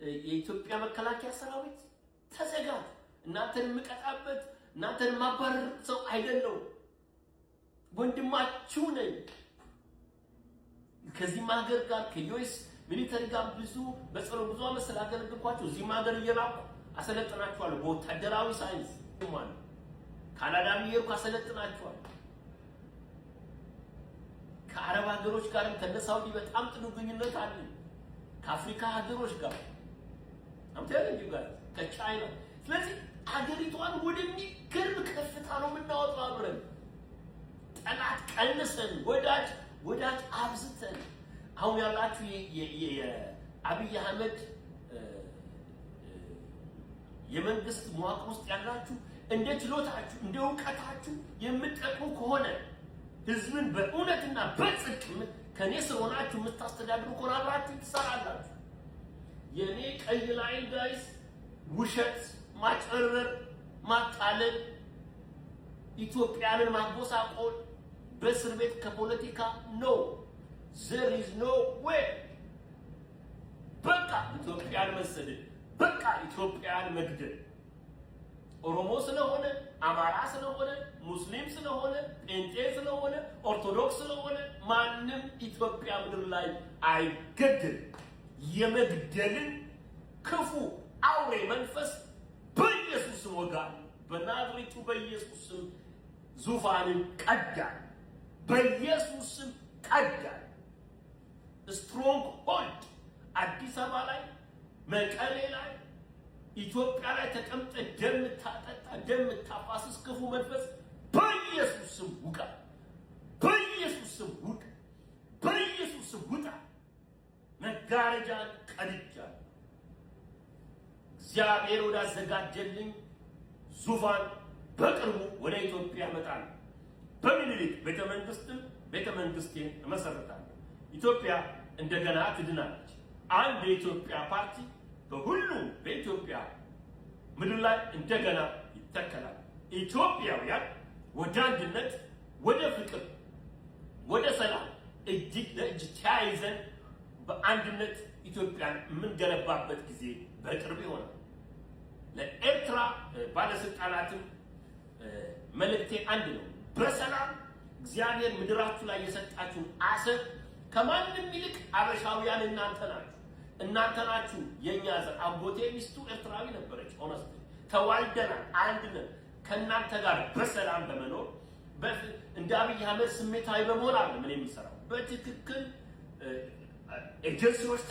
የኢትዮጵያ መከላከያ ሰራዊት ተዘጋጅ። እናንተን የምቀጣበት እናንተን ማባረር ሰው አይደለም። ወንድማችሁ ነኝ። ከዚህ ማገር ጋር ከዩኤስ ሚሊተሪ ጋር ብዙ ዓመት ስላገለግልኳችሁ እዚህ ማገር እየላኩ አሰለጥናችኋለሁ። በወታደራዊ ሳይንስ ማለት ካናዳ እየሄድኩ አሰለጥናችኋለሁ። ከአረብ ሀገሮች ጋርም ከነሳውዲ በጣም ጥሩ ግንኙነት አለ። ከአፍሪካ ሀገሮች ጋር አምታለኝ ጋር ከቻይና። ስለዚህ ሀገሪቷን ወደሚገርም ከፍታ ነው የምናወጣው አብረን። ጠላት ቀንሰን ወዳጅ አብዝተን አሁን ያላችሁ የአብይ አህመድ የመንግስት መዋቅር ውስጥ ያላችሁ እንደ ችሎታችሁ እንደ ዕውቀታችሁ የምትጠቅሙ ከሆነ ህዝብን በእውነትና በጽድቅ ከኔ ስር ሆናችሁ የምታስተዳድሩ ከሆነ አብራችሁ ትሰራላችሁ። የኔ ቀይ ላይን ጋይስ ውሸት፣ ማጭበርበር፣ ማታለል፣ ኢትዮጵያንን ማጎሳቆል በእስር ቤት ከፖለቲካ ነው። there is no way። በቃ ኢትዮጵያን መሰደድ፣ በቃ ኢትዮጵያን መግደል። ኦሮሞ ስለሆነ፣ አማራ ስለሆነ፣ ሙስሊም ስለሆነ፣ ጴንጤ ስለሆነ፣ ኦርቶዶክስ ስለሆነ ማንም ኢትዮጵያ ምድር ላይ አይገድል። የመግደልን ክፉ አውሬ መንፈስ በኢየሱስ ስም ወጋል። በናዝሬቱ በኢየሱስ ስም ዙፋንን ቀዳል። በኢየሱስ ስም ቀዳል። ስትሮንግ ሆልድ አዲስ አበባ ላይ፣ መቀሌ ላይ፣ ኢትዮጵያ ላይ ተቀምጠ ደም ታጠጣ ደም ታፋስስ ክፉ መንፈስ በኢየሱስ ስም ውጋ። በኢየሱስ ስም ውጋ። በኢየሱስ ስም ውጣ። መጋረጃን ቀድጃለሁ። እግዚአብሔር ወዳዘጋጀልኝ ዙፋን በቅርቡ ወደ ኢትዮጵያ እመጣለሁ። በሚኒሊክ ቤተመንግስቴን እመሰርታለሁ። ኢትዮጵያ እንደገና ትድናለች። አንድ የኢትዮጵያ ፓርቲ በሁሉም በኢትዮጵያ ምድር ላይ እንደገና ይተከላል። ኢትዮጵያውያን ወደ አንድነት፣ ወደ ፍቅር፣ ወደ ሰላም እጅ ለእጅ ተያይዘን በአንድነት ኢትዮጵያን የምንገነባበት ጊዜ በቅርብ ይሆናል። ለኤርትራ ባለስልጣናትም መልእክቴ አንድ ነው። በሰላም እግዚአብሔር ምድራችሁ ላይ የሰጣችሁን አሰብ ከማንም ይልቅ አበሻውያን እናንተ ናችሁ። የኛ ዘር አጎቴ ሚስቱ ኤርትራዊ ነበረች። ሆነስት ተዋልደናል፣ አንድ ነን። ከእናንተ ጋር በሰላም በመኖር እንደ አብይ አህመድ ስሜታዊ በመሆን አለ ምን የሚሰራው በትክክል ኤጀንሲዎች